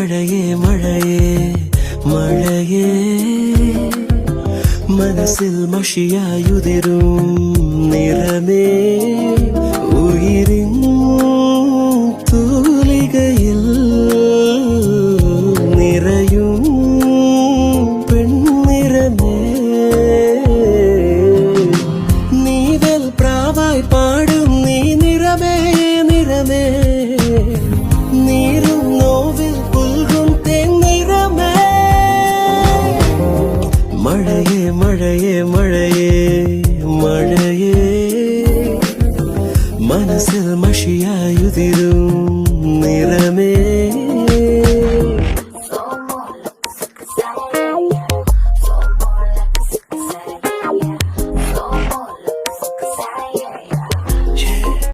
മഴയേ മഴയേ മഴയേ മനസ്സിൽ മഷിയായുതിരും നിറമേ ഉയിരിൻ തൂലികയിൽ നിറയും പെൺനിറമേ നീവൽ പ്രാവായി പാടും നീ നിറമേ നിറമേ നീരും നോവിൽ പുൽകും തെന്നിറമേ മഴയേ മഴയേ മഴയേ മഴയേ മനസ്സിൽ മഷിയായുതിരും നിറമേ